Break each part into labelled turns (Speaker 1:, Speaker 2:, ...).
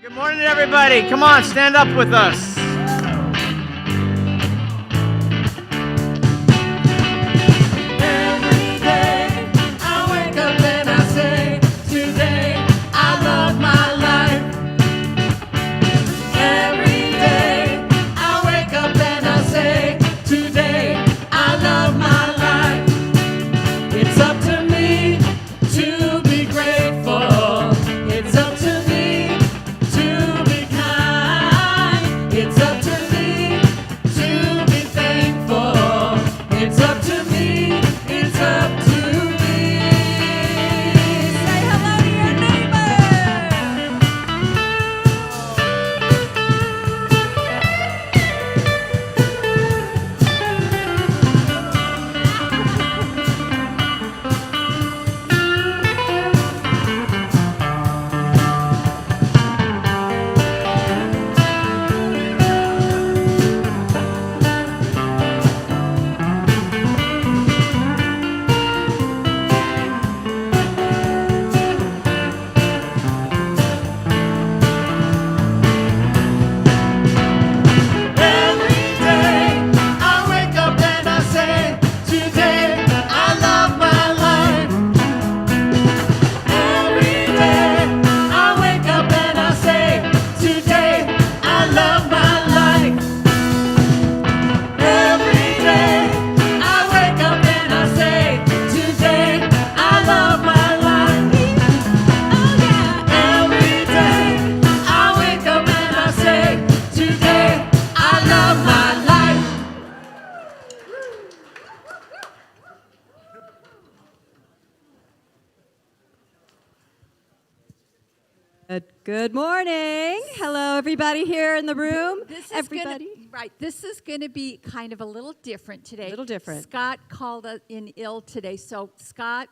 Speaker 1: Good morning, everybody. Come on, stand up with us.
Speaker 2: Every day I wake up and I say, today I love my life. Every day I wake up and I say, today I love my life. It's up to me to be grateful. It's up to me to be kind. It's up to me to be thankful. It's up to me. It's up to me. Say hello to your neighbor. Every day I wake up and I say, today I love my life. Every day I wake up and I say, today I love my life. Every day I wake up and I say, today I love my life. Oh yeah. Every day I wake up and I say, today I love my life.
Speaker 3: Good morning. Hello, everybody here in the room.
Speaker 4: This is
Speaker 3: Everybody.
Speaker 4: This is going to be kind of a little different today.
Speaker 3: A little different.
Speaker 4: Scott called in ill today. So, Scott,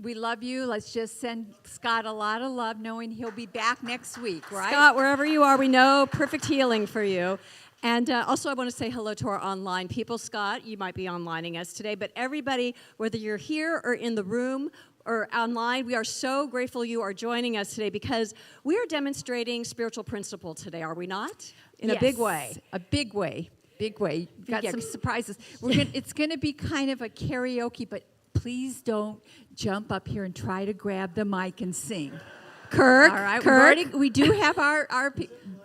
Speaker 4: we love you. Let's just send Scott a lot of love, knowing he'll be back next week, right?
Speaker 3: Scott, wherever you are, we know perfect healing for you. And also, I want to say hello to our online people. Scott, you might be onlining us today, but everybody, whether you're here or in the room or online, we are so grateful you are joining us today because we are demonstrating spiritual principle today, are we not? In a big way.
Speaker 4: A big way. Big way. We've got
Speaker 3: Yeah.
Speaker 4: some surprises. It's going to be kind of a karaoke, but please don't jump up here and try to grab the mic and sing.
Speaker 3: Kirk,
Speaker 4: All right,
Speaker 3: Kirk.
Speaker 4: we do have our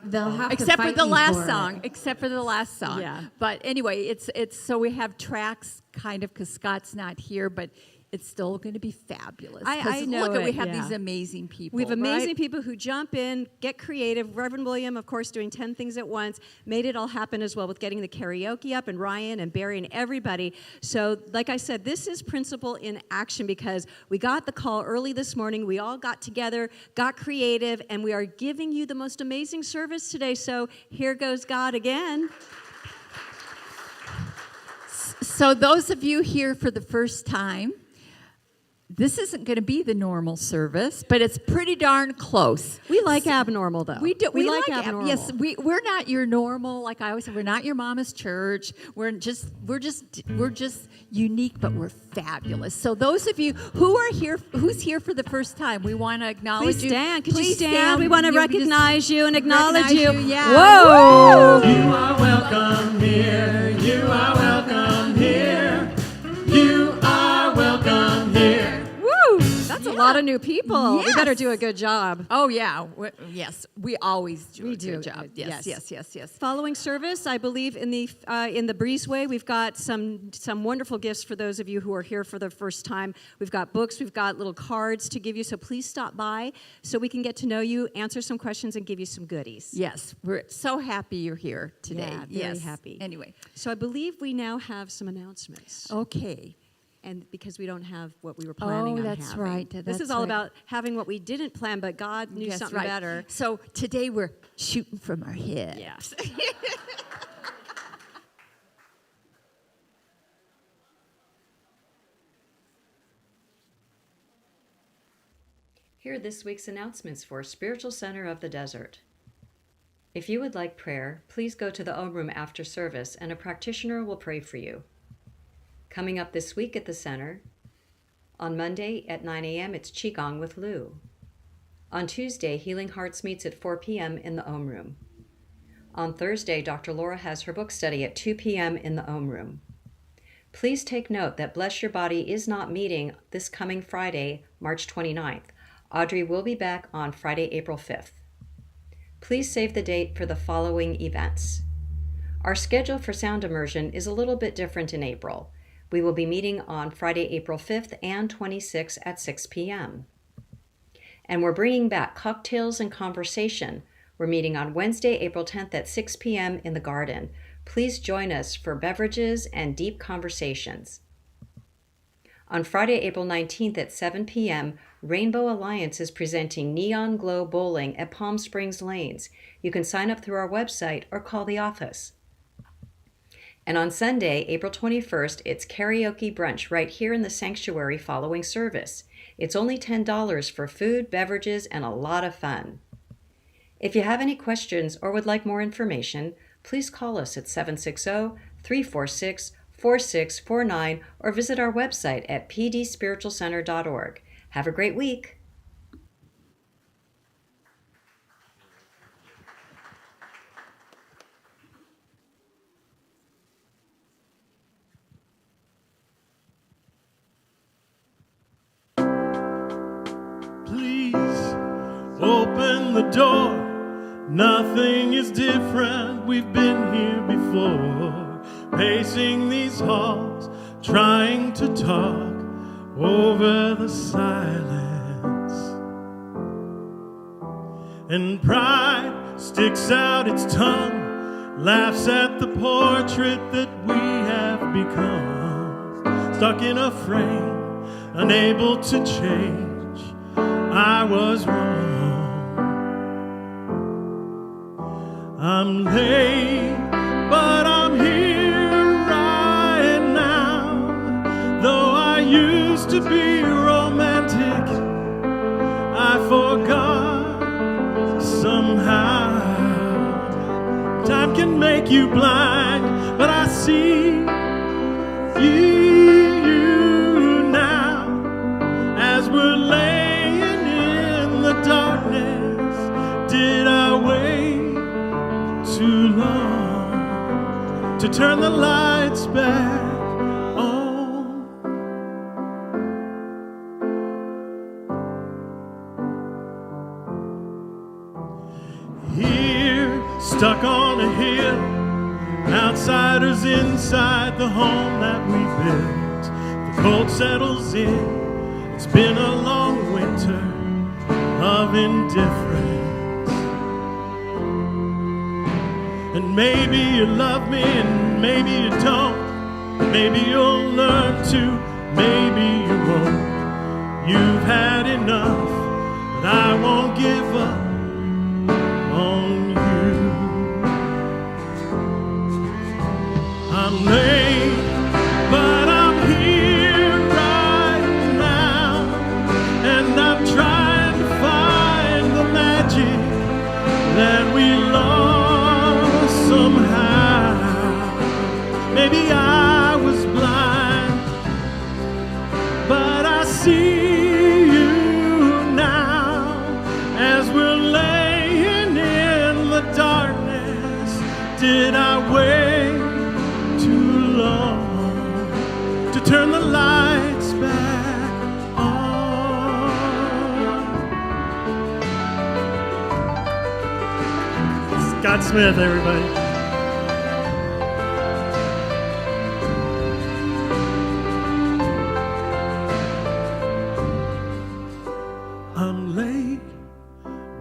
Speaker 5: They'll have
Speaker 4: except
Speaker 5: to
Speaker 4: for
Speaker 5: fight
Speaker 4: the
Speaker 5: me
Speaker 4: last
Speaker 5: for it.
Speaker 4: song. Except for the last song.
Speaker 3: Yeah.
Speaker 4: But anyway, it's so we have tracks kind of because Scott's not here, but it's still going to be fabulous.
Speaker 3: I
Speaker 4: 'Cause
Speaker 3: know
Speaker 4: look, we
Speaker 3: it,
Speaker 4: have
Speaker 3: yeah.
Speaker 4: these amazing people.
Speaker 3: We have amazing
Speaker 4: right?
Speaker 3: people who jump in, get creative. Reverend William, of course, doing 10 things at once, made it all happen as well with getting the karaoke up, and Ryan and Barry and everybody. So, like I said, this is principle in action because we got the call early this morning. We all got together, got creative, and we are giving you the most amazing service today. So, here goes God again.
Speaker 4: So those of you here for the first time, this isn't going to be the normal service, but it's pretty darn close.
Speaker 3: We like abnormal, though.
Speaker 4: We do.
Speaker 3: We like abnormal.
Speaker 4: Yes, we're not your normal. Like I always say, we're not your mama's church. We're just unique, but we're fabulous. So those of you who are here, who's here for the first time, we want to acknowledge
Speaker 3: Please
Speaker 4: you.
Speaker 3: stand. Could you
Speaker 4: Please
Speaker 3: stand? We want to
Speaker 4: You
Speaker 3: recognize you and acknowledge you.
Speaker 4: recognize you, yeah.
Speaker 3: Whoa!
Speaker 2: You are welcome here. You are welcome here. You are welcome here.
Speaker 3: Woo! That's a lot of new people. We better
Speaker 4: Yes.
Speaker 3: do a good job.
Speaker 4: Oh yeah, yes, we always do.
Speaker 3: We
Speaker 4: a
Speaker 3: do.
Speaker 4: good job.
Speaker 3: Yes.
Speaker 4: Yes.
Speaker 3: Following service, I believe in the breezeway, we've got some wonderful gifts for those of you who are here for the first time. We've got books, we've got little cards to give you, so please stop by so we can get to know you, answer some questions, and give you some goodies.
Speaker 4: Yes, we're so happy you're here today.
Speaker 3: Yeah, very
Speaker 4: yes.
Speaker 3: happy.
Speaker 4: Anyway,
Speaker 3: So I believe we now have some announcements.
Speaker 4: okay.
Speaker 3: And because we don't have what we were planning on
Speaker 4: that's
Speaker 3: having.
Speaker 4: right,
Speaker 3: This
Speaker 4: that's
Speaker 3: is all
Speaker 4: right.
Speaker 3: about having what we didn't plan, but God knew
Speaker 4: That's
Speaker 3: something
Speaker 4: right.
Speaker 3: better.
Speaker 4: So today we're shooting from our head.
Speaker 3: Yes.
Speaker 6: Here are this week's announcements for Spiritual Center of the Desert. If you would like prayer, please go to the O Room after service and a practitioner will pray for you. Coming up this week at the center, on Monday at 9 a.m., it's Qigong with Lou. On Tuesday, Healing Hearts meets at 4 p.m. in the Ohm Room. On Thursday, Dr. Laura has her book study at 2 p.m. in the Ohm Room. Please take note that Bless Your Body is not meeting this coming Friday, March 29th. Audrey will be back on Friday, April 5th. Please save the date for the following events. Our schedule for sound immersion is a little bit different in April. We will be meeting on Friday, April 5th and 26th at 6 p.m. And we're bringing back Cocktails and Conversation. We're meeting on Wednesday, April 10th at 6 p.m. in the garden. Please join us for beverages and deep conversations. On Friday, April 19th at 7 p.m., Rainbow Alliance is presenting Neon Glow Bowling at Palm Springs Lanes. You can sign up through our website or call the office. And on Sunday, April 21st, it's karaoke brunch right here in the sanctuary following service. It's only $10 for food, beverages, and a lot of fun. If you have any questions or would like more information, please call us at 760-346-4649 or visit our website at pdspiritualcenter.org. Have a great week.
Speaker 5: Open the door, nothing is different, we've been here before, pacing these halls, trying to talk over the silence. And pride sticks out its tongue, laughs at the portrait that we have become, stuck in a frame, unable to change, I was wrong. I'm late, but I'm here right now. Though I used to be romantic, I forgot somehow. Time can make you blind, but I see you now. As we're laying in the darkness, did I wait too long to turn the lights back on? Here, stuck on a hill, outsiders inside the home that we built. The cold settles in, it's been a long winter of indifference. And maybe you love me and maybe you don't. Maybe you'll learn to, maybe you won't. You've had enough, but I won't give up on you. I'm late, but I'm here right now. And I'm trying to find the magic that we lost somehow. Maybe I was blind, but I see you now. As we're laying in the darkness, did I wait too long to turn the lights back on? Scott Smith, everybody. I'm late,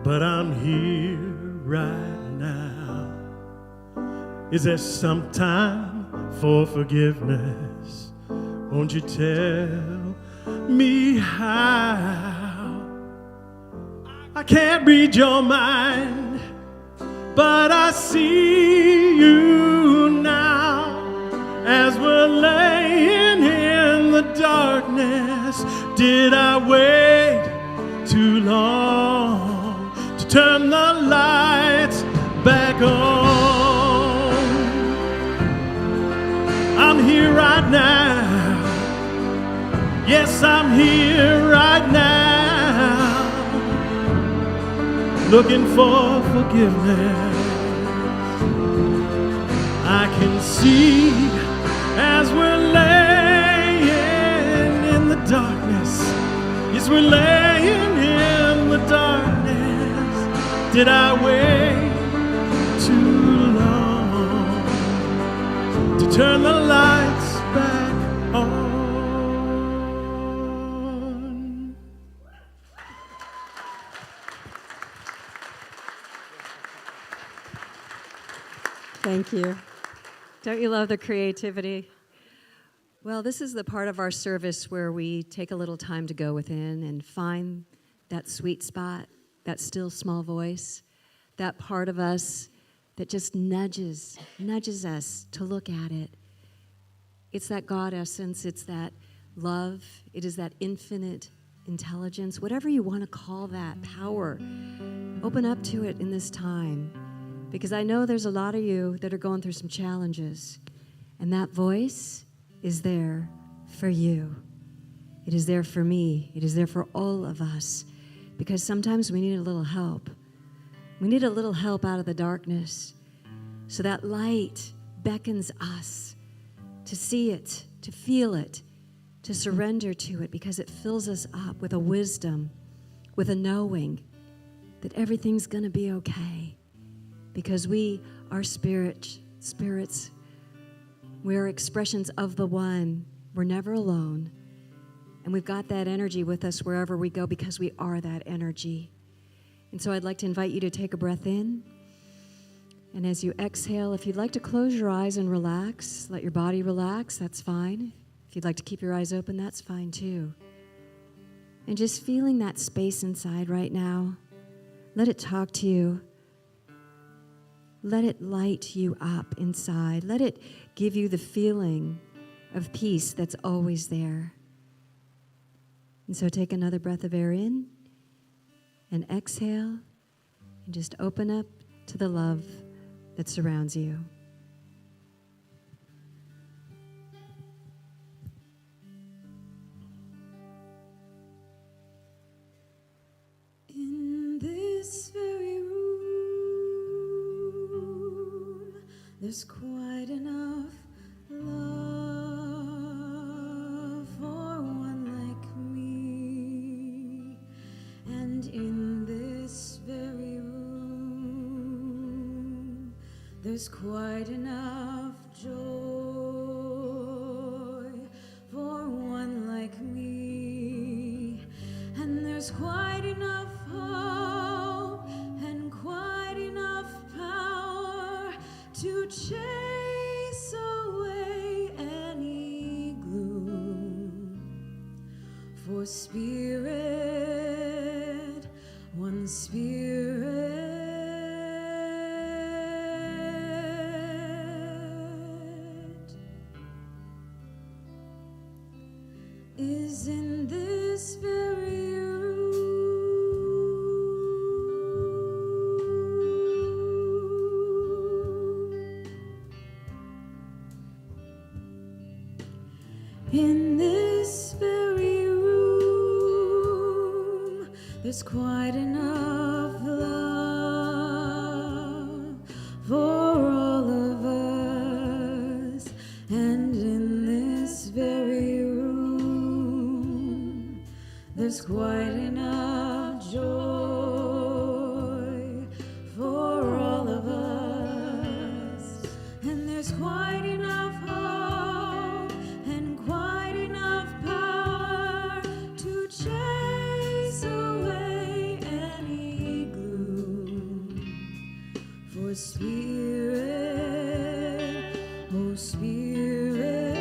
Speaker 5: but I'm here right now. Is there some time for forgiveness? Won't you tell me how? I can't read your mind, but I see you now. As we're laying in the darkness, did I wait too long to turn the lights back on? I'm here right now. Yes, I'm here right now. looking for forgiveness. I can see as we're laying in the darkness. Yes, we're laying in the darkness. Did I wait too long to turn the lights back on?
Speaker 3: Thank you. Don't you love the creativity? Well, this is the part of our service where we take a little time to go within and find that sweet spot, that still small voice, that part of us that just nudges us to look at it. It's that God essence, it's that love, it is that infinite intelligence, whatever you want to call that power. Open up to it in this time, because I know there's a lot of you that are going through some challenges, and that voice is there for you. It is there for me. It is there for all of us, because sometimes we need a little help. We need a little help out of the darkness, so that light beckons us to see it, to feel it, to surrender to it, because it fills us up with a wisdom, with a knowing that everything's going to be okay, because we are spirits. We are expressions of the one. We're never alone. And we've got that energy with us wherever we go, because we are that energy. And so I'd like to invite you to take a breath in. And as you exhale, if you'd like to close your eyes and relax, let your body relax, that's fine. If you'd like to keep your eyes open, that's fine too. And just feeling that space inside right now, let it talk to you. Let it light you up inside. Let it give you the feeling of peace that's always there. And so take another breath of air in and exhale, and just open up to the love that surrounds you.
Speaker 2: In this very room, there's quite enough love for one like me. And in this very room, there's quite enough joy for one like me. And there's quite enough hope and quite enough power to chase away any gloom. For spirit, one spirit, is in this very room. In this very room, there's quite enough love for all of us. And in this very room, there's quite enough joy for all of us. And there's quite enough hope and quite enough power to chase away any gloom. For spirit, oh spirit,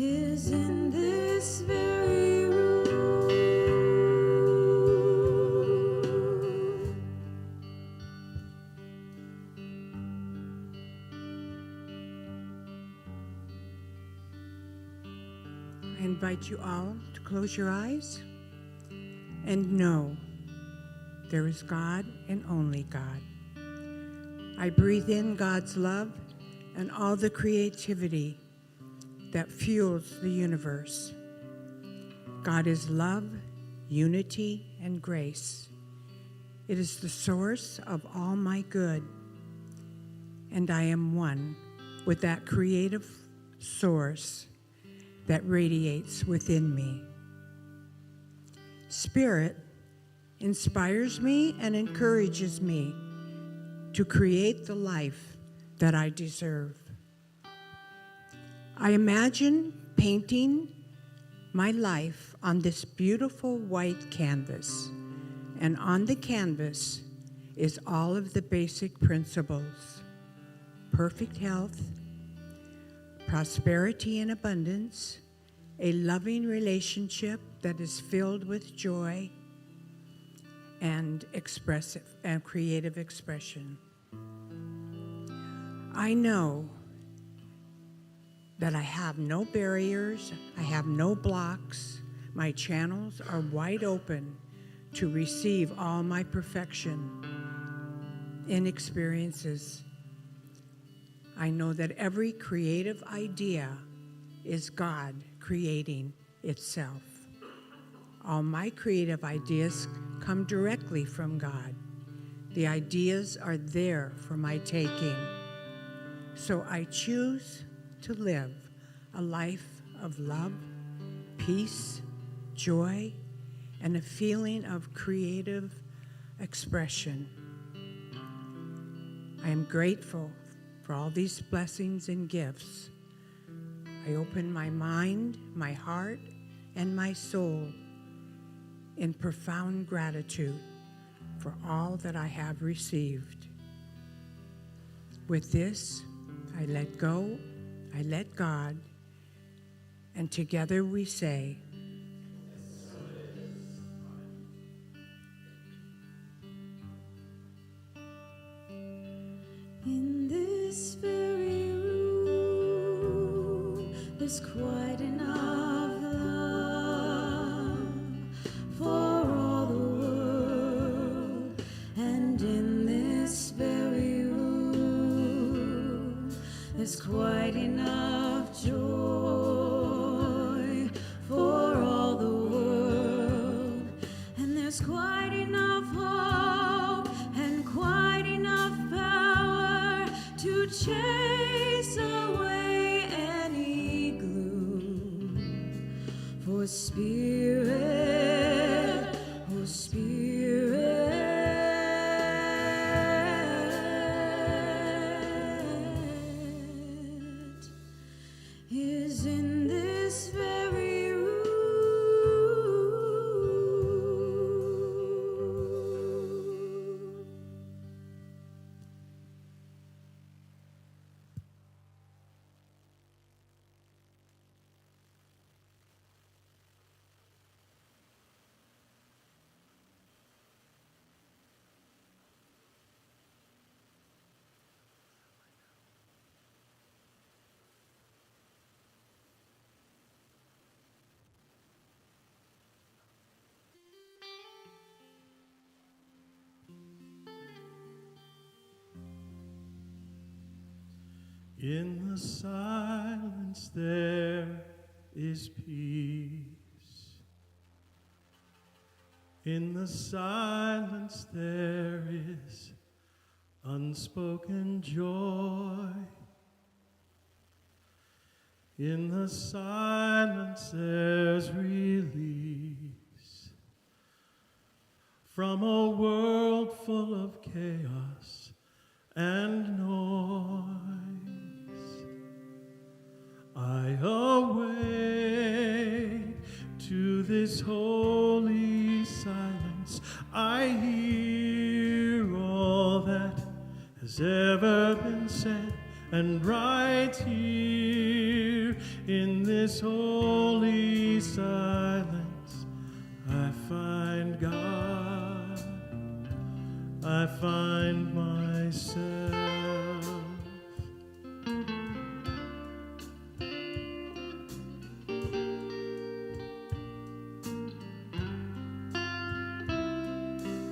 Speaker 2: is in this very room.
Speaker 7: I invite you all to close your eyes and know there is God and only God. I breathe in God's love and all the creativity that fuels the universe. God is love, unity, and grace. It is the source of all my good, and I am one with that creative source that radiates within me. Spirit inspires me and encourages me to create the life that I deserve. I imagine painting my life on this beautiful white canvas, and on the canvas is all of the basic principles: perfect health, prosperity and abundance, a loving relationship that is filled with joy, and expressive and creative expression. I know that I have no barriers, I have no blocks. My channels are wide open to receive all my perfection in experiences. I know that every creative idea is God creating itself. All my creative ideas come directly from God. The ideas are there for my taking. So I choose to live a life of love, peace, joy, and a feeling of creative expression. I am grateful for all these blessings and gifts. I open my mind, my heart, and my soul in profound gratitude for all that I have received. With this, I let go, I let God, and together we say,
Speaker 2: in this very room, there's quite enough love for all the world, and in this very room, there's quite enough joy for all the world, and there's quite enough hope and quite enough power to chase away any gloom. For Spirit, oh Spirit, is in this very room.
Speaker 5: In the silence there is peace. In the silence there is unspoken joy. In the silence there's release from a world full of chaos and noise. I awake to this holy silence. I hear all that has ever been said, and right here in this holy silence I find God, I find myself.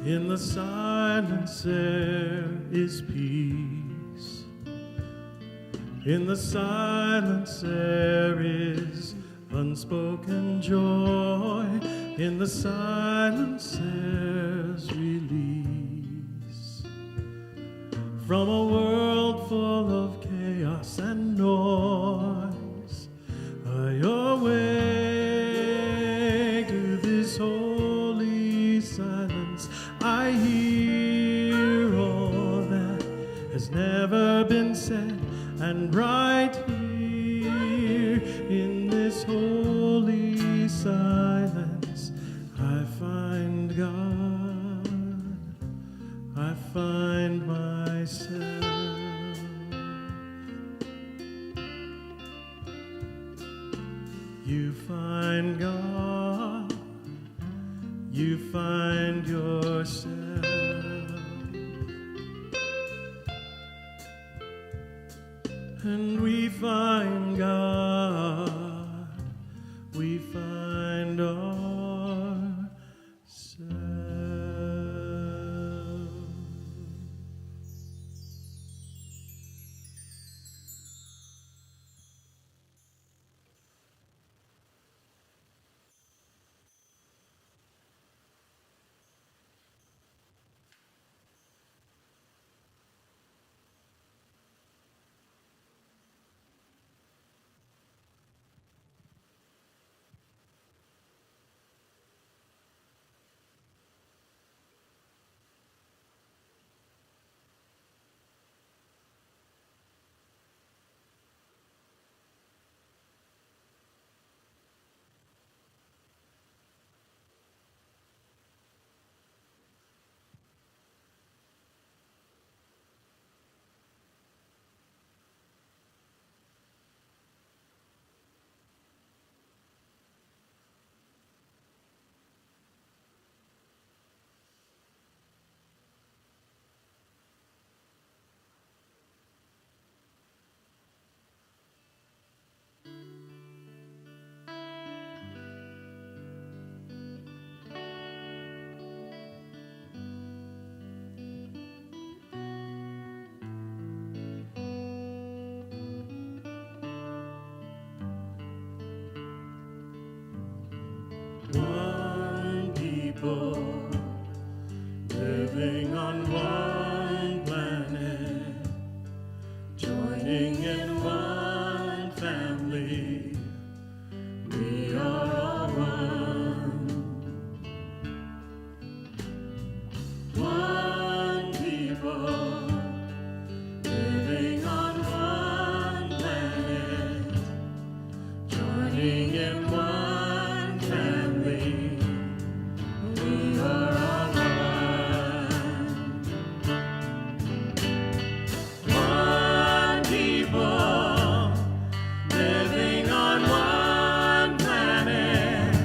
Speaker 5: In the silence there is peace, In the silence there is unspoken joy. In the silence there's release from a world full of chaos and noise. I awake to this holy silence. I hear all that has never been said, and right here in this holy silence I find God, I find myself. You find God, you find yourself. And we find God, we find ourselves. One people living on one planet, joining in one family. We are all one. One people living on one planet, joining in one family. We are all one. One people living on one planet,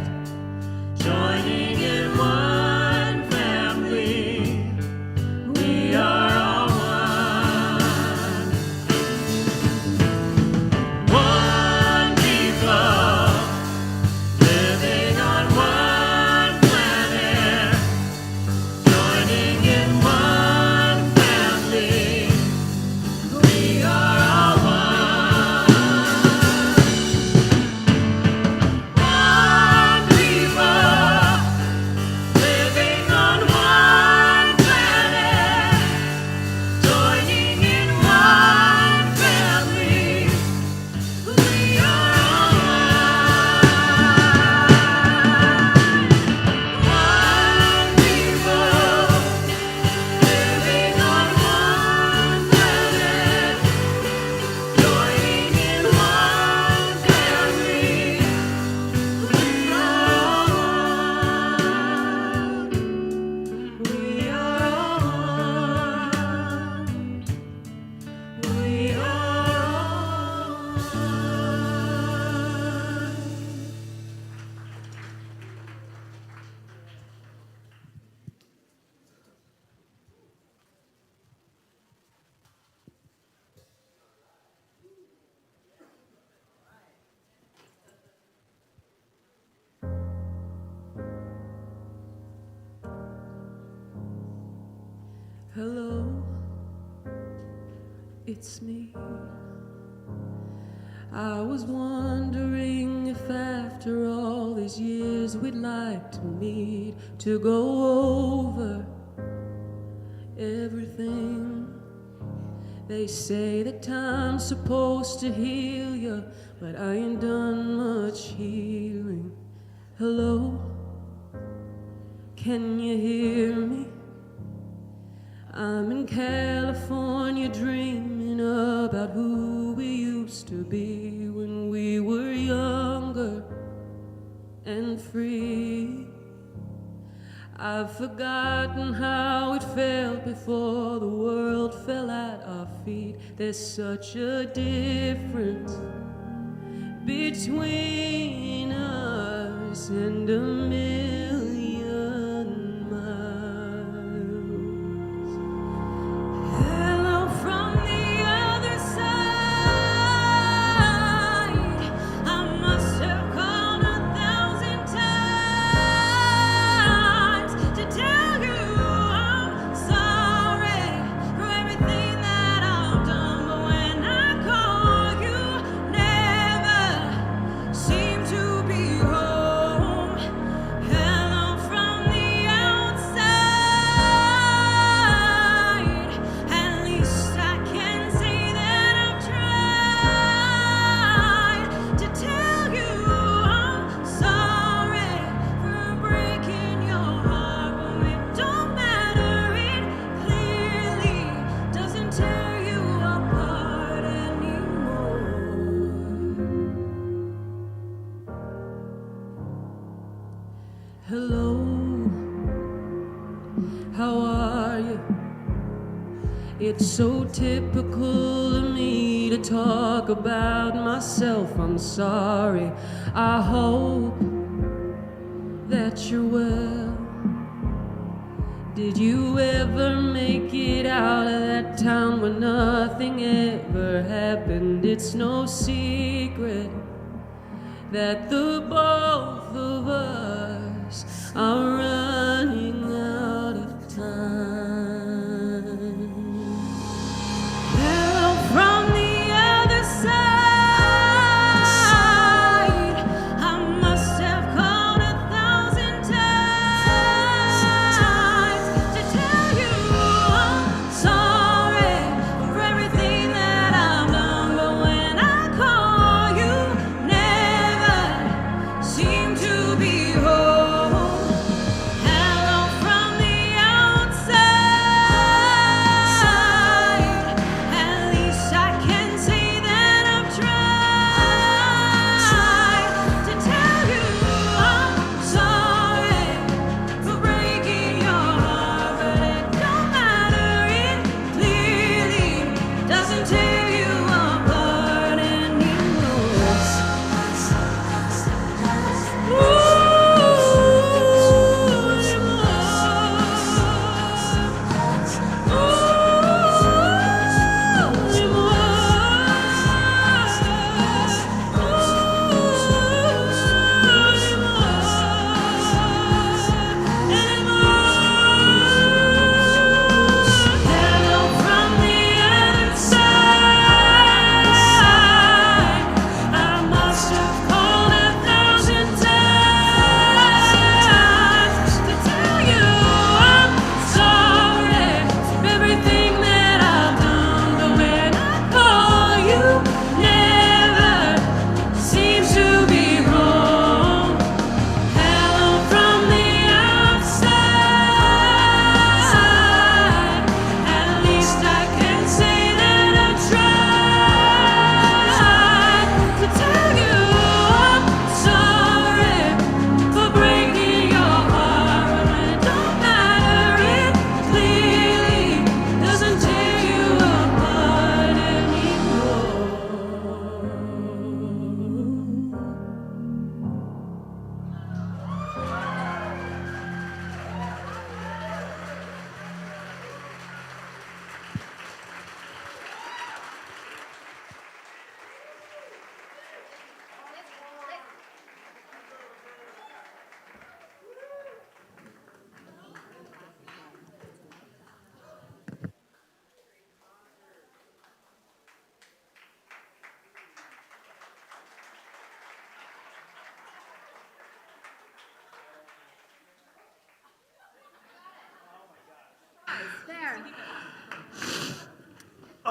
Speaker 5: joining in one family. We are all one. One people living on one planet, joining in one family. We are all one. One people living on one planet, joining in one family. We are all one. One people living on one planet, joining in one family. We are all one. We are all one. We are all one. Hello, it's me.
Speaker 2: I was wondering if after all these years we'd like to meet to go over everything. They say that time's supposed to heal you, but I ain't done much healing. Hello, can you hear me? I'm in California dreaming about who we used to be when we were younger and free. I've forgotten how it felt before the world fell at our feet. There's such a difference between us and a million miles. Hello from the other side. I must have called 1,000 times to tell you I'm sorry for everything that I've done. But when I call, you never seem to be home. Hello from the outside. At least I can say that I've tried to tell you I'm sorry for breaking your heart. But it don't matter, it clearly doesn't tear you apart anymore. Hello, how are you? It's so typical of me to talk about myself. I'm sorry. I hope that you're well. Did you ever make it out of that town where nothing ever happened? It's no secret that the both of us are running out of time. Hello from the other side. I must have called 1,000 times to tell you I'm sorry for everything that I've done. But when I call, you never seem to be home. Hello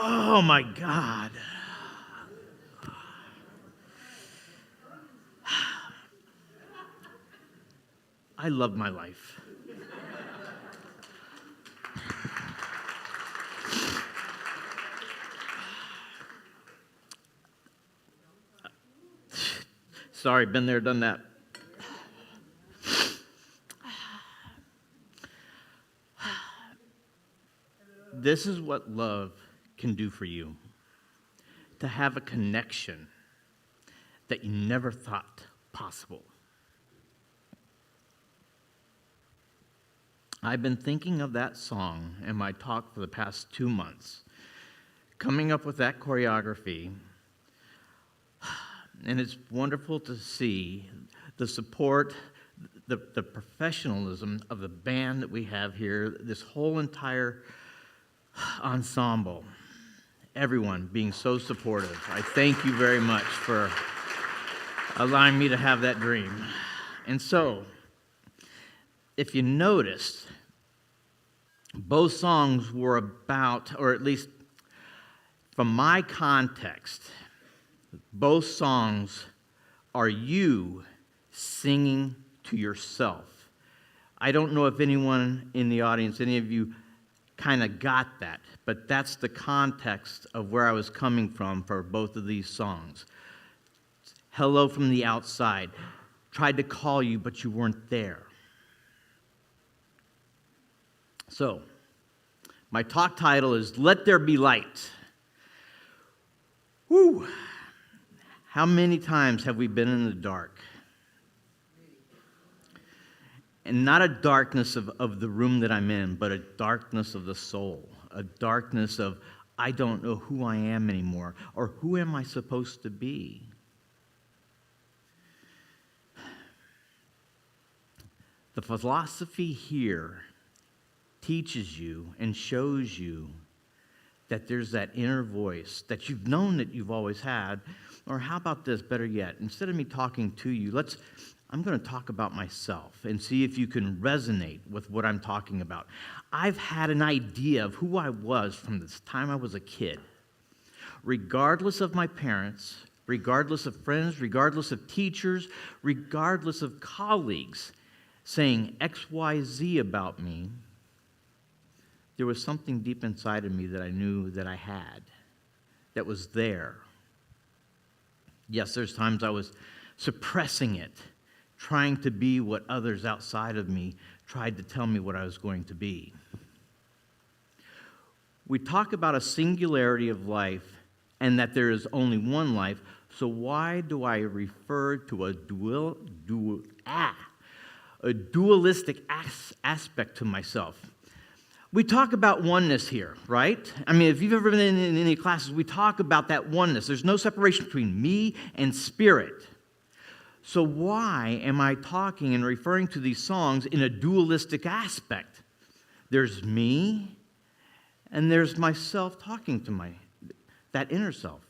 Speaker 1: Oh my God. I love my life. Sorry, been there, done that. This is what love can do for you. To have a connection that you never thought possible. I've been thinking of that song in my talk for the past 2 months, coming up with that choreography. And it's wonderful to see the support, the professionalism of the band that we have here, this whole entire ensemble. Everyone being so supportive. I thank you very much for allowing me to have that dream. And so, if you noticed, both songs were about, or at least from my context, both songs are you singing to yourself. I don't know if anyone in the audience, any of you kind of got that, but that's the context of where I was coming from for both of these songs. Hello from the outside. Tried to call you, but you weren't there. So, my talk title is Let There Be Light. Woo! How many times have we been in the dark? And not a darkness of the room that I'm in, but a darkness of the soul. A darkness of, I don't know who I am anymore, or who am I supposed to be? The philosophy here teaches you and shows you that there's that inner voice that you've known that you've always had. Or how about this, better yet, instead of me talking to you, I'm going to talk about myself and see if you can resonate with what I'm talking about. I've had an idea of who I was from the time I was a kid. Regardless of my parents, regardless of friends, regardless of teachers, regardless of colleagues saying X, Y, Z about me, there was something deep inside of me that I knew that I had, that was there. Yes, there's times I was suppressing it, trying to be what others outside of me tried to tell me what I was going to be. We talk about a singularity of life and that there is only one life, so why do I refer to a dualistic aspect to myself? We talk about oneness here, right? I mean, if you've ever been in any classes, we talk about that oneness. There's no separation between me and spirit. So why am I talking and referring to these songs in a dualistic aspect? There's me, and there's myself talking to that inner self.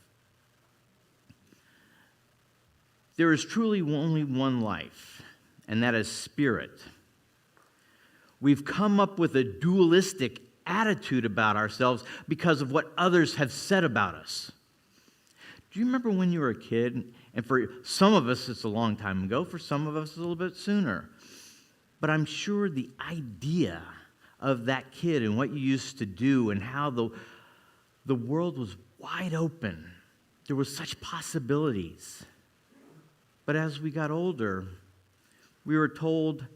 Speaker 1: There is truly only one life, and that is spirit. We've come up with a dualistic attitude about ourselves because of what others have said about us. Do you remember when you were a kid? And for some of us, it's a long time ago. For some of us, a little bit sooner. But I'm sure the idea of that kid and what you used to do and how the world was wide open. There were such possibilities. But as we got older, we were told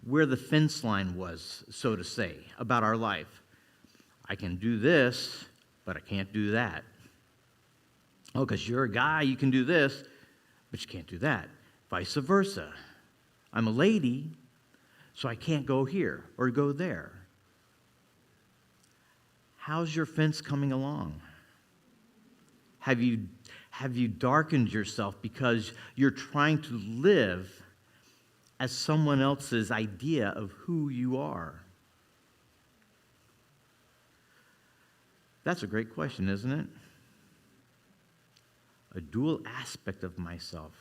Speaker 1: where the fence line was, so to say, about our life. I can do this, but I can't do that. Oh, because you're a guy, you can do this, but you can't do that. Vice versa. I'm a lady, so I can't go here or go there. How's your fence coming along? Have you darkened yourself because you're trying to live as someone else's idea of who you are? That's a great question, isn't it? A dual aspect of myself.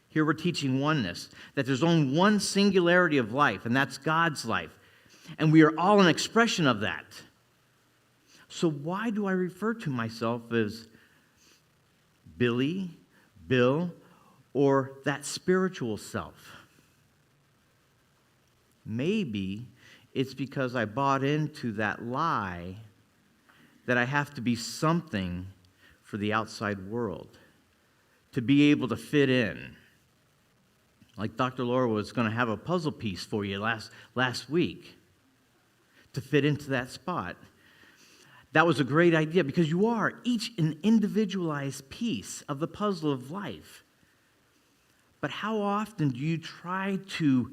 Speaker 1: Here we're teaching oneness, that there's only one singularity of life, and that's God's life. And we are all an expression of that. So why do I refer to myself as Billy, Bill, or that spiritual self? Maybe it's because I bought into that lie that I have to be something for the outside world, to be able to fit in. Like Dr. Laura was going to have a puzzle piece for you last week to fit into that spot. That was a great idea because you are each an individualized piece of the puzzle of life. But how often do you try to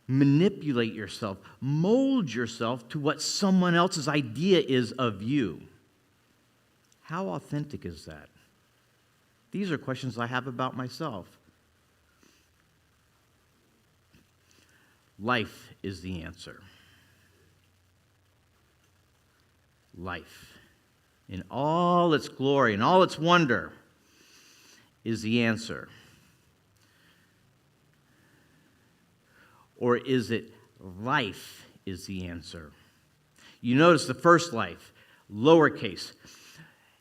Speaker 1: manipulate yourself, mold yourself to what someone else's idea is of you? How authentic is that? These are questions I have about myself. Life is the answer. Life, in all its glory and all its wonder, is the answer. Or is it life is the answer? You notice the first life, lowercase.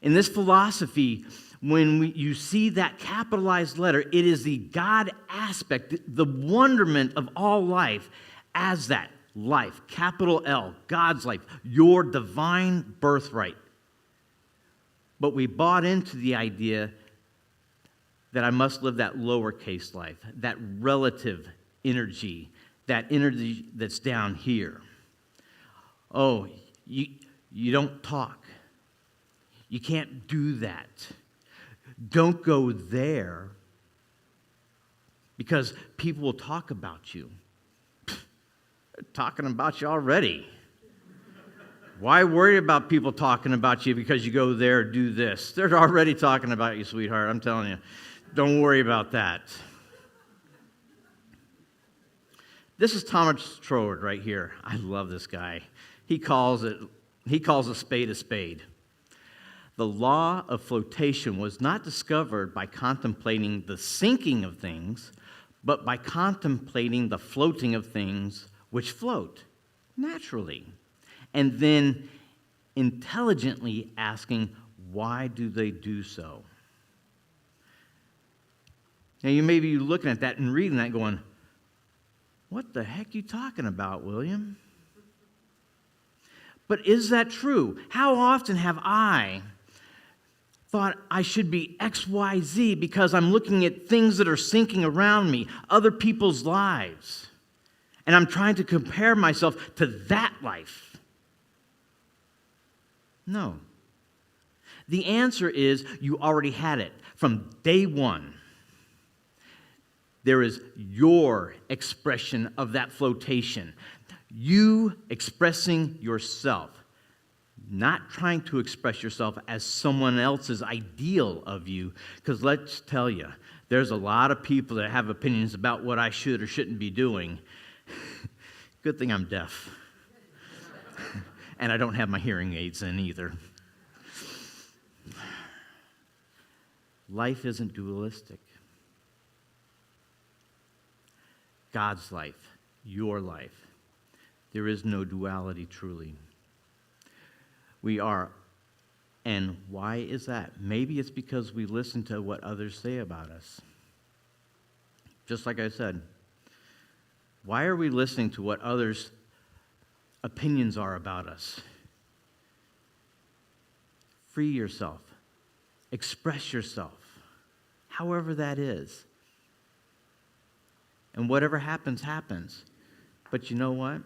Speaker 1: In this philosophy, when you see that capitalized letter, it is the God aspect, the wonderment of all life as that life, capital L, God's life, your divine birthright. But we bought into the idea that I must live that lowercase life, that relative energy, that energy that's down here. Oh, you don't talk. You can't do that. Don't go there because people will talk about you. They're talking about you already. Why worry about people talking about you because you go there, do this? They're already talking about you, sweetheart. I'm telling you. Don't worry about that. This is Thomas Troward right here. I love this guy. He calls a spade a spade. The law of flotation was not discovered by contemplating the sinking of things, but by contemplating the floating of things which float naturally, and then intelligently asking, why do they do so? Now, you may be looking at that and reading that going, what the heck are you talking about, William? But is that true? How often have I thought I should be XYZ because I'm looking at things that are sinking around me, other people's lives, and I'm trying to compare myself to that life? No. The answer is you already had it from day one. There is your expression of that flotation. You expressing yourself, not trying to express yourself as someone else's ideal of you. Because let's tell you, there's a lot of people that have opinions about what I should or shouldn't be doing. Good thing I'm deaf. And I don't have my hearing aids in either. Life isn't dualistic. God's life, your life. There is no duality truly. We are. And why is that? Maybe it's because we listen to what others say about us. Just like I said, why are we listening to what others' opinions are about us? Free yourself. Express yourself, however that is. And whatever happens, happens. But you know what?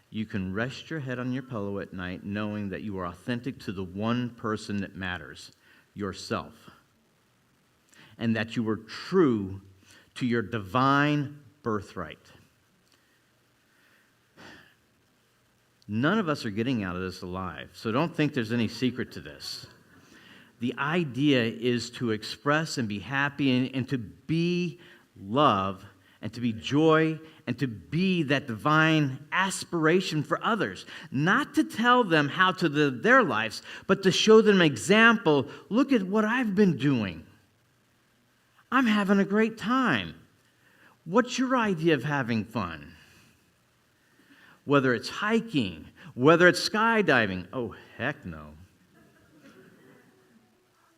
Speaker 1: You can rest your head on your pillow at night knowing that you are authentic to the one person that matters, yourself. And that you were true to your divine birthright. None of us are getting out of this alive, so don't think there's any secret to this. The idea is to express and be happy and to be love and to be joy and to be that divine aspiration for others. Not to tell them how to live their lives, but to show them an example. Look at what I've been doing. I'm having a great time. What's your idea of having fun? Whether it's hiking, whether it's skydiving. Oh, Heck no.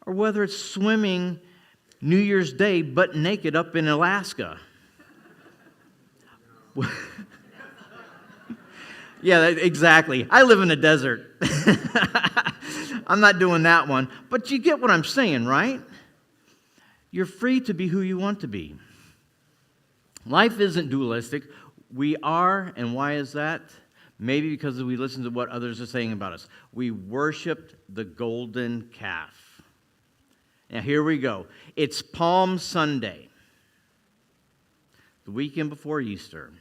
Speaker 1: Or whether it's swimming New Year's Day butt naked up in Alaska. Yeah, exactly. I live in the desert. I'm not doing that one. But you get what I'm saying, right? You're free to be who you want to be. Life isn't dualistic. We are, and why is that? Maybe because we listen to what others are saying about us. We worshiped the golden calf. Now, here we go. It's Palm Sunday, the weekend before Easter.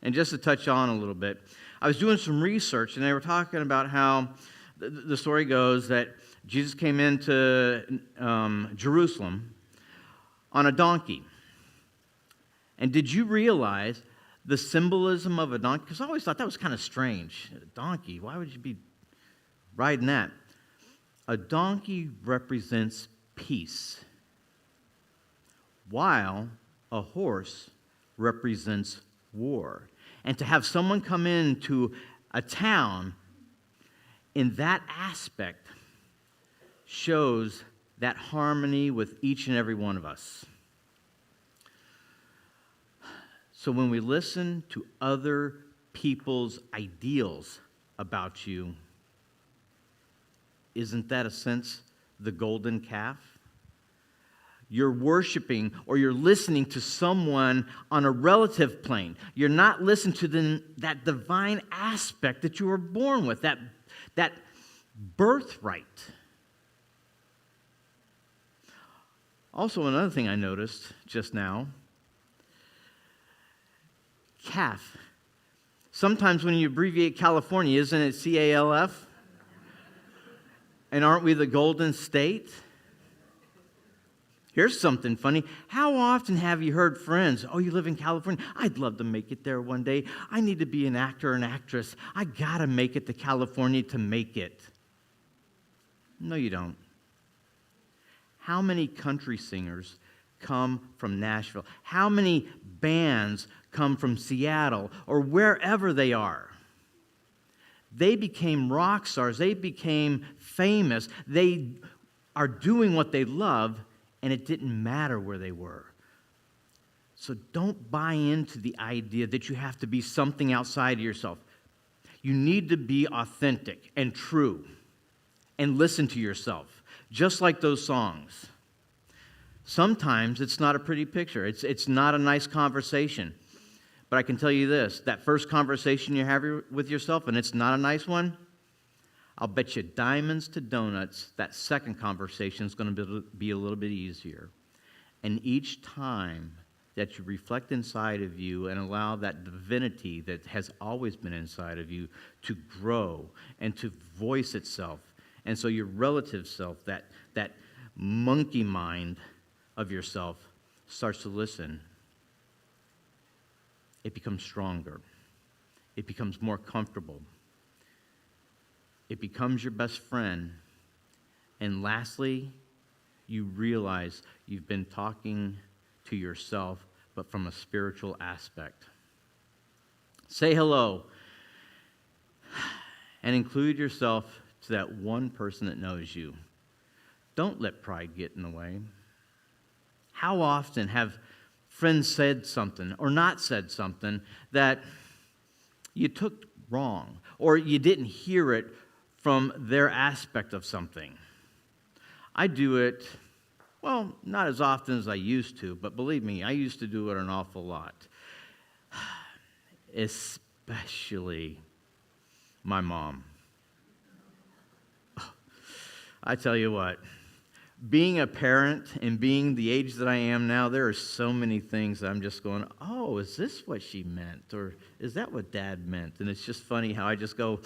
Speaker 1: And just to touch on a little bit, I was doing some research, and they were talking about how the story goes that Jesus came into Jerusalem on a donkey. And did you realize the symbolism of a donkey? Because I always thought that was kind of strange. A donkey, why would you be riding that? A donkey represents peace, while a horse represents war. And to have someone come into a town in that aspect shows that harmony with each and every one of us. So when we listen to other people's ideals about you, isn't that a sense the golden calf? You're worshiping or you're listening to someone on a relative plane. You're not listening to that divine aspect that you were born with, that birthright. Also, another thing I noticed just now, calf. Sometimes when you abbreviate California, isn't it CALF? And aren't we the Golden State? Here's something funny. How often have you heard friends, oh, you live in California? I'd love to make it there one day. I need to be an actor or an actress. I got to make it to California to make it. No, you don't. How many country singers come from Nashville? How many bands come from Seattle or wherever they are? They became rock stars. They became famous. They are doing what they love, and it didn't matter where they were. So don't buy into the idea that you have to be something outside of yourself. You need to be authentic and true and listen to yourself, just like those songs. Sometimes it's not a pretty picture. It's not a nice conversation. But I can tell you this, that first conversation you have with yourself, and it's not a nice one, I'll bet you diamonds to donuts, that second conversation is going to be a little bit easier. And each time that you reflect inside of you and allow that divinity that has always been inside of you to grow and to voice itself. And so your relative self, that monkey mind of yourself, starts to listen. It becomes stronger. It becomes more comfortable. It becomes your best friend. And lastly, you realize you've been talking to yourself, but from a spiritual aspect. Say hello and include yourself to that one person that knows you. Don't let pride get in the way. How often have friends said something or not said something that you took wrong or you didn't hear it from their aspect of something? I do it, well, not as often as I used to, but believe me, I used to do it an awful lot. Especially my mom. I tell you what, being a parent and being the age that I am now, there are so many things that I'm just going, oh, is this what she meant? Or is that what Dad meant? And it's just funny how I just go,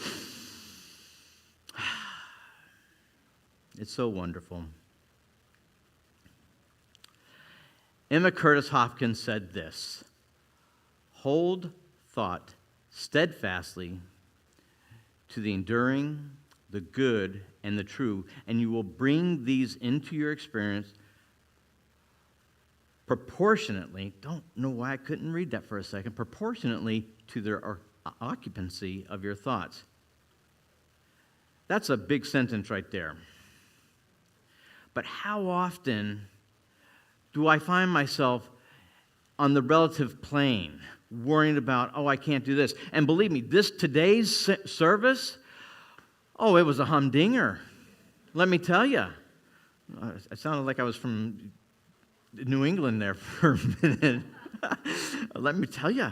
Speaker 1: it's so wonderful. Emma Curtis Hopkins said this, hold thought steadfastly to the enduring, the good, and the true, and you will bring these into your experience proportionately, don't know why I couldn't read that for a second, proportionately to their occupancy of your thoughts. That's a big sentence right there. But how often do I find myself on the relative plane, worrying about, oh, I can't do this? And believe me, today's service, oh, it was a humdinger. Let me tell you. It sounded like I was from New England there for a minute. Let me tell you.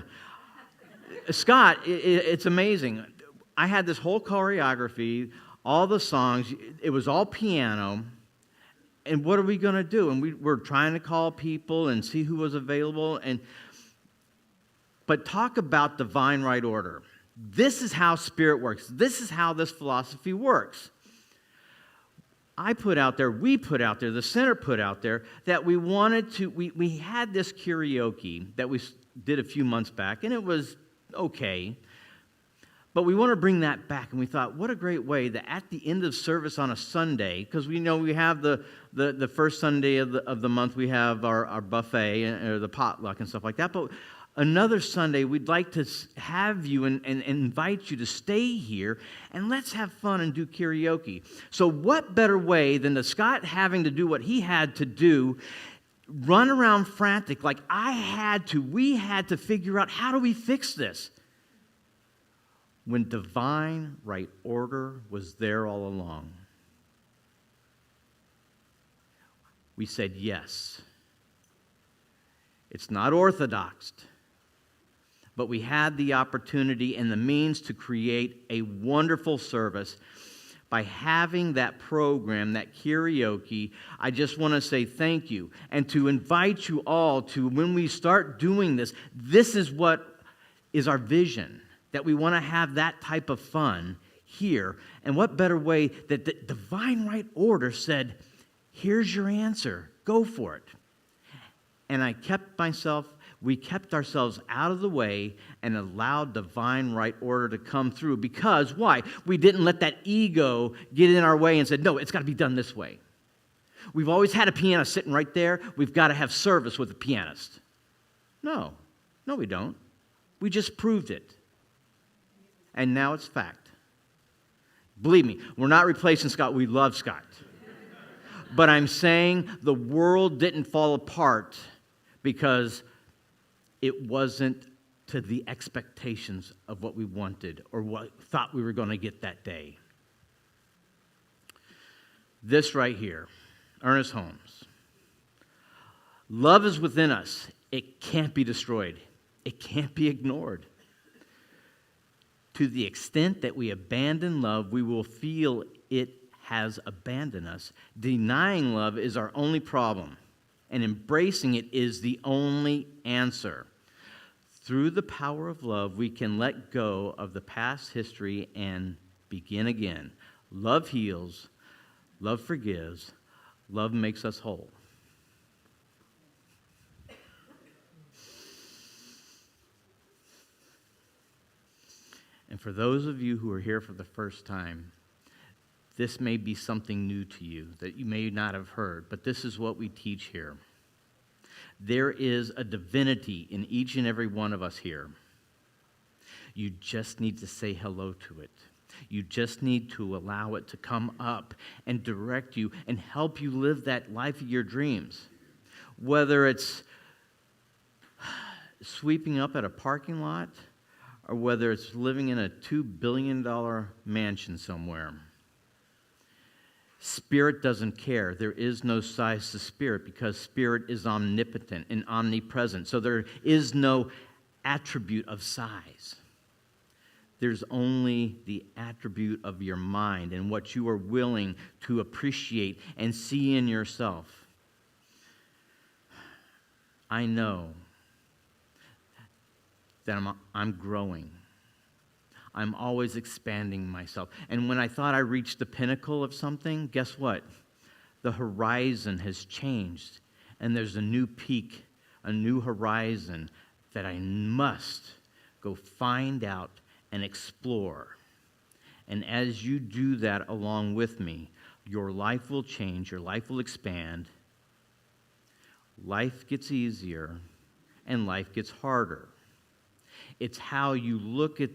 Speaker 1: Scott, it's amazing. I had this whole choreography, all the songs. It was all piano. And what are we going to do? And we're trying to call people and see who was available. But talk about divine right order. This is how Spirit works. This is how this philosophy works. We put out there, the center put out there, that we wanted to, we had this karaoke that we did a few months back, and it was okay. But we want to bring that back, and we thought, what a great way that at the end of service on a Sunday, because we know we have the first Sunday of the month, we have our buffet, or the potluck and stuff like that, but another Sunday, we'd like to have you and invite you to stay here, and let's have fun and do karaoke. So what better way than Scott having to do what he had to do, run around frantic like we had to figure out, how do we fix this? When divine right order was there all along. We said yes. It's not orthodox, but we had the opportunity and the means to create a wonderful service by having that program, that karaoke. I just want to say thank you and to invite you all to, when we start doing this, this is what is our vision. That we want to have that type of fun here. And what better way that the divine right order said, here's your answer, go for it. And we kept ourselves out of the way and allowed divine right order to come through. Because, why? We didn't let that ego get in our way and said, no, it's got to be done this way. We've always had a piano sitting right there. We've got to have service with the pianist. No, we don't. We just proved it. And now it's fact. Believe me, we're not replacing Scott. We love Scott. But I'm saying the world didn't fall apart because it wasn't to the expectations of what we wanted or what thought we were going to get that day. This right here, Ernest Holmes. Love is within us. It can't be destroyed. It can't be ignored. To the extent that we abandon love, we will feel it has abandoned us. Denying love is our only problem, and embracing it is the only answer. Through the power of love, we can let go of the past history and begin again. Love heals, love forgives, love makes us whole. And for those of you who are here for the first time, this may be something new to you that you may not have heard, but this is what we teach here. There is a divinity in each and every one of us here. You just need to say hello to it. You just need to allow it to come up and direct you and help you live that life of your dreams. Whether it's sweeping up at a parking lot, or whether it's living in a $2 billion mansion somewhere. Spirit doesn't care. There is no size to Spirit because Spirit is omnipotent and omnipresent. So there is no attribute of size. There's only the attribute of your mind and what you are willing to appreciate and see in yourself. I know that I'm growing. I'm always expanding myself. And when I thought I reached the pinnacle of something, guess what? The horizon has changed. And there's a new peak, a new horizon that I must go find out and explore. And as you do that along with me, your life will change, your life will expand. Life gets easier and life gets harder. It's how you look at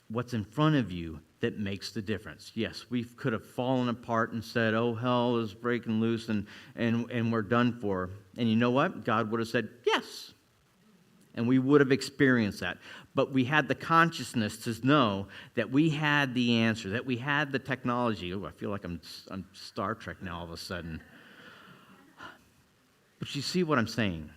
Speaker 1: what's in front of you that makes the difference. Yes, we could have fallen apart and said, oh, hell is breaking loose and we're done for. And you know what? God would have said, yes. And we would have experienced that. But we had the consciousness to know that we had the answer, that we had the technology. Oh, I feel like I'm Star Trek now all of a sudden. But you see what I'm saying?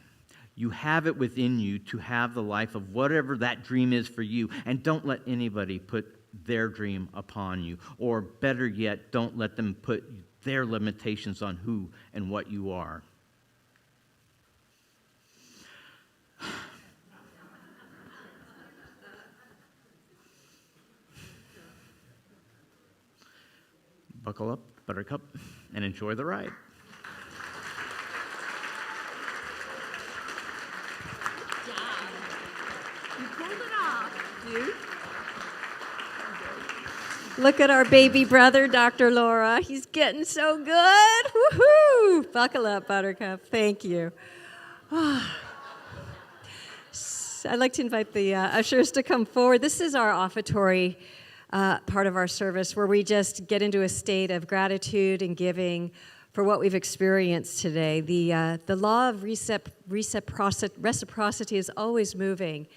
Speaker 1: You have it within you to have the life of whatever that dream is for you. And don't let anybody put their dream upon you. Or better yet, don't let them put their limitations on who and what you are. Buckle up, Buttercup, and enjoy the ride.
Speaker 3: You pulled it off, dude. Look at our baby brother, Dr. Laura. He's getting so good. Woohoo! Buckle up, Buttercup. Thank you. I'd like to invite the ushers to come forward. This is our offertory part of our service where we just get into a state of gratitude and giving for what we've experienced today. The law of reciprocity is always moving.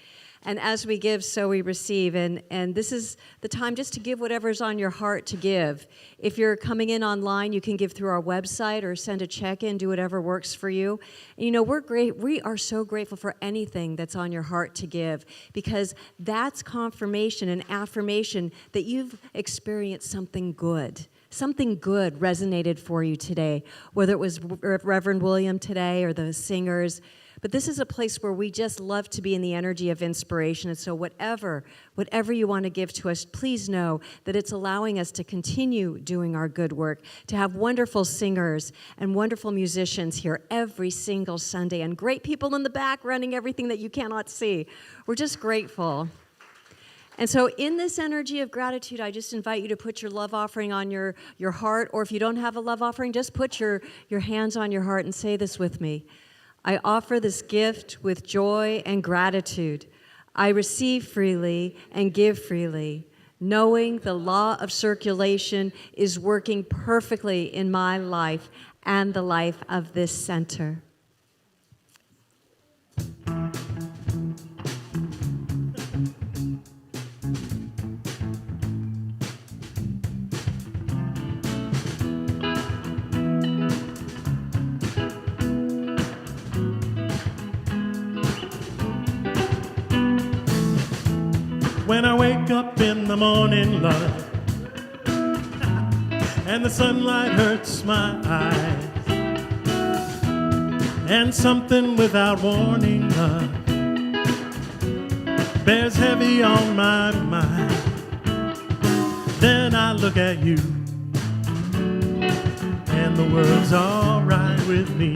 Speaker 3: And as we give, so we receive. And this is the time just to give whatever's on your heart to give. If you're coming in online, you can give through our website or send a check in, do whatever works for you. And you know, we are so grateful for anything that's on your heart to give, because that's confirmation and affirmation that you've experienced something good. Something good resonated for you today, whether it was Reverend William today or the singers. But this is a place where we just love to be in the energy of inspiration. And so whatever you want to give to us, please know that it's allowing us to continue doing our good work, to have wonderful singers and wonderful musicians here every single Sunday, and great people in the back running everything that you cannot see. We're just grateful. And so in this energy of gratitude, I just invite you to put your love offering on your heart, or if you don't have a love offering, just put your hands on your heart and say this with me. I offer this gift with joy and gratitude. I receive freely and give freely, knowing the law of circulation is working perfectly in my life and the life of this center.
Speaker 5: When I wake up in the morning, love, and the sunlight hurts my eyes, and something without warning, love, bears heavy on my mind, then I look at you, and the world's all right with me.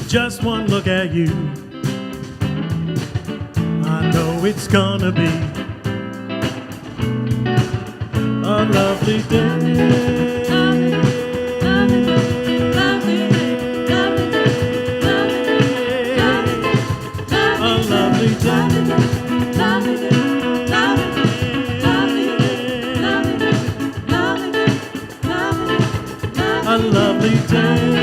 Speaker 5: Just one look at you, I know it's gonna be a lovely day. A lovely day. A lovely day.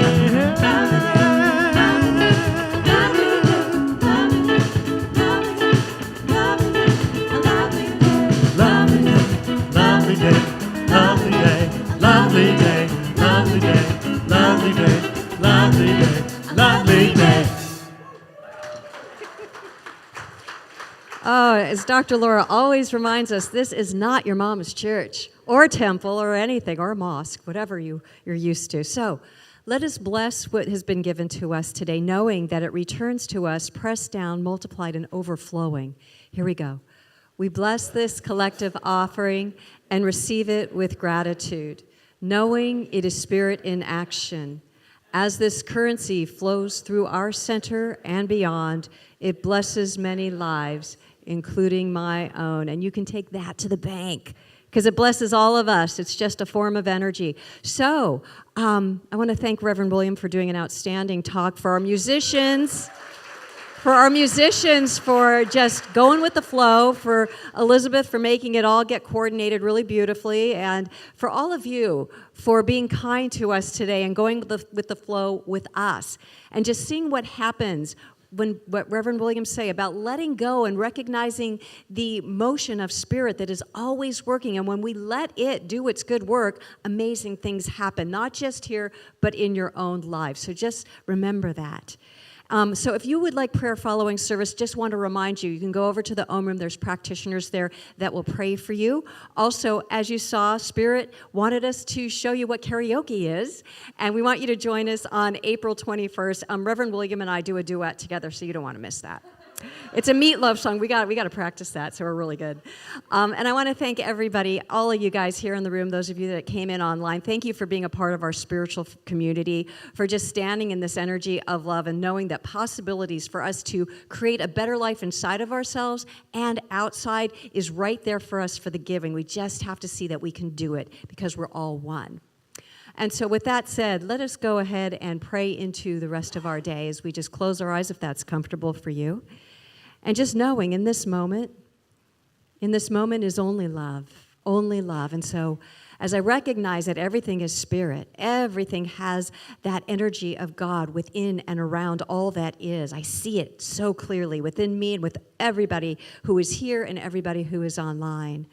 Speaker 3: Oh, as Dr. Laura always reminds us, this is not your mama's church or temple or anything, or mosque, whatever you're used to. So let us bless what has been given to us today, knowing that it returns to us, pressed down, multiplied, and overflowing. Here we go. We bless this collective offering and receive it with gratitude, knowing it is spirit in action. As this currency flows through our center and beyond, it blesses many lives, including my own. And you can take that to the bank because it blesses all of us. It's just a form of energy. So I want to thank Reverend William for doing an outstanding talk. For our musicians, for our musicians for just going with the flow, for Elizabeth for making it all get coordinated really beautifully, and for all of you for being kind to us today and going with the flow with us, and just seeing what happens when what Reverend Williams say about letting go and recognizing the motion of spirit that is always working. And when we let it do its good work, amazing things happen, not just here, but in your own life. So just remember that. So if you would like prayer following service, just want to remind you, you can go over to the Om Room. There's practitioners there that will pray for you. Also, as you saw, Spirit wanted us to show you what karaoke is, and we want you to join us on April 21st. Reverend William and I do a duet together, so you don't want to miss that. It's a Meatloaf song. We got to practice that, so we're really good. And I want to thank everybody, all of you guys here in the room, those of you that came in online. Thank you for being a part of our spiritual community, for just standing in this energy of love and knowing that possibilities for us to create a better life inside of ourselves and outside is right there for us for the giving. We just have to see that we can do it because we're all one. And so with that said, let us go ahead and pray into the rest of our day as we just close our eyes if that's comfortable for you. And just knowing in this moment is only love, only love. And so as I recognize that everything is spirit, everything has that energy of God within and around all that is. I see it so clearly within me and with everybody who is here and everybody who is online.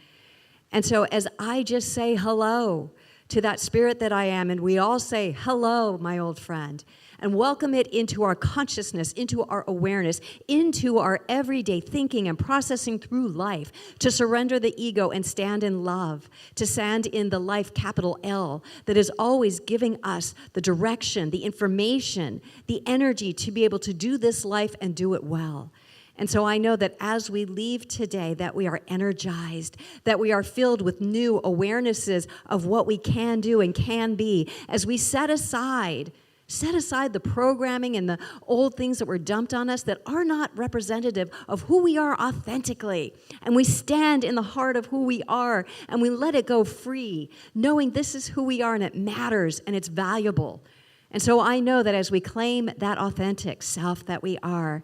Speaker 3: And so as I just say hello to that spirit that I am, and we all say, hello, my old friend, and welcome it into our consciousness, into our awareness, into our everyday thinking and processing through life, to surrender the ego and stand in love, to stand in the life, capital L, that is always giving us the direction, the information, the energy to be able to do this life and do it well. And so I know that as we leave today, that we are energized, that we are filled with new awarenesses of what we can do and can be, as we set aside the programming and the old things that were dumped on us that are not representative of who we are authentically. And we stand in the heart of who we are, and we let it go free, knowing this is who we are and it matters and it's valuable. And so I know that as we claim that authentic self that we are,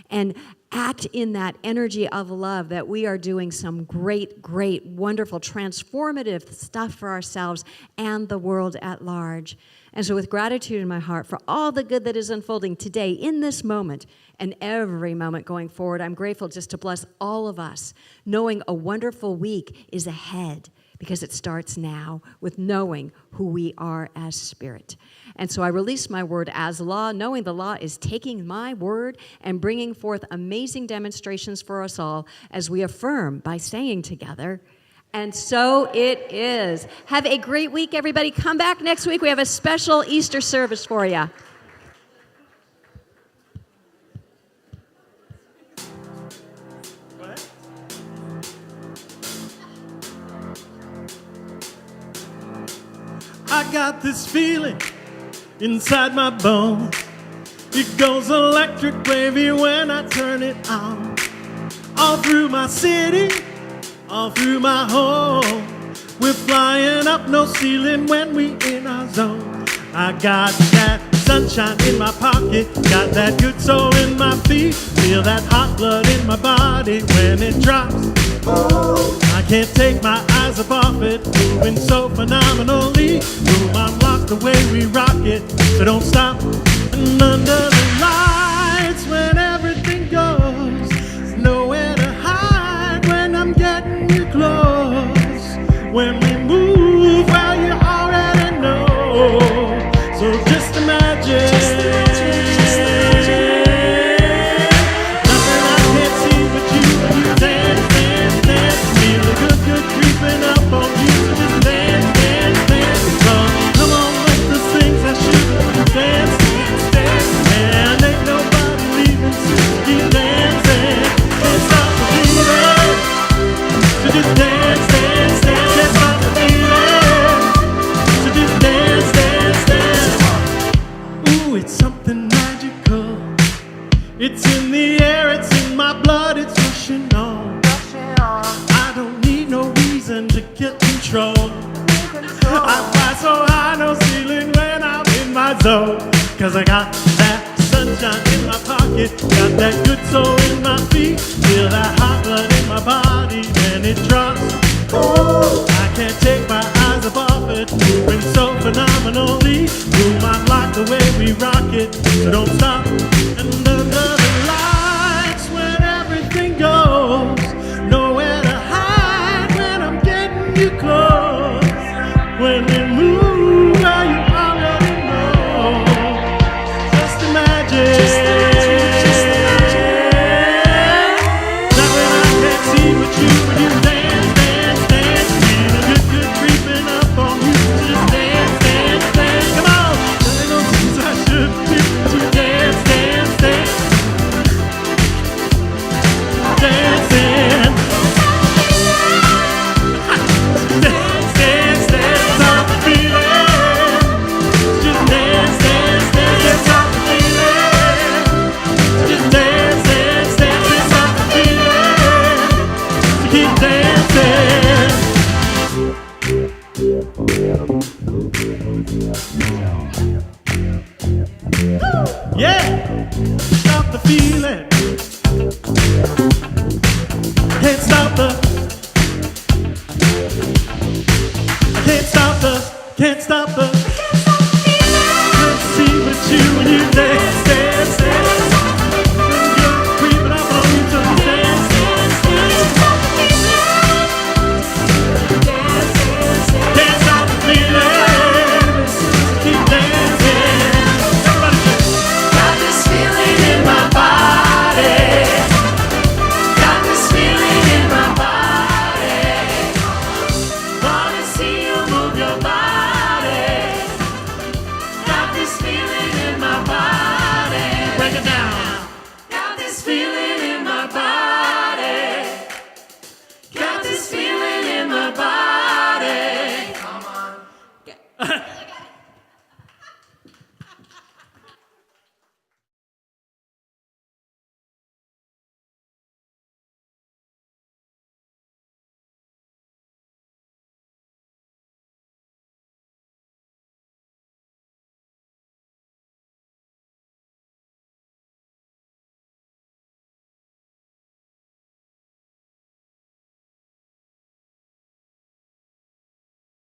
Speaker 3: and act in that energy of love, that we are doing some great, great, wonderful, transformative stuff for ourselves and the world at large. And so with gratitude in my heart for all the good that is unfolding today in this moment and every moment going forward, I'm grateful just to bless all of us, knowing a wonderful week is ahead, because it starts now with knowing who we are as spirit. And so I release my word as law, knowing the law is taking my word and bringing forth amazing demonstrations for us all as we affirm by saying together, and so it is. Have a great week, everybody. Come back next week. We have a special Easter service for you.
Speaker 5: I got this feeling inside my bones. It goes electric wavy when I turn it on. All through my city, all through my home. We're flying up, no ceiling when we in our zone. I got that sunshine in my pocket, got that good soul in my feet. Feel that hot blood in my body when it drops. Oh, I can't take my eyes up off it, moving so phenomenally. Room unlocked the way we rock it, so don't stop. And under the lights when everything goes, nowhere to hide when I'm getting you close. When we move, well, you already know. So just imagine. Nothing I can't see but you when you dance, dance, dance. Feel the good, good creeping up on you. So just dance, dance, dance. Come on, let the things I should dance, dance, dance. And ain't nobody leaving, so keep dancing. Can't stop the feeling. So just dance, dance, dance. Can't stop the feeling. So just dance, dance, dance. Ooh, it's something magical. It's in the air, it's in my blood, it's rushing on. I don't need no reason to get control. I fly so high, no ceiling when I'm in my zone. 'Cause I got that sunshine in my pocket. it. Got that good soul in my feet, feel that hot blood in my body when it drops. Oh, I can't take my eyes up off it, moving so phenomenally. You might like the way we rock it, so don't stop.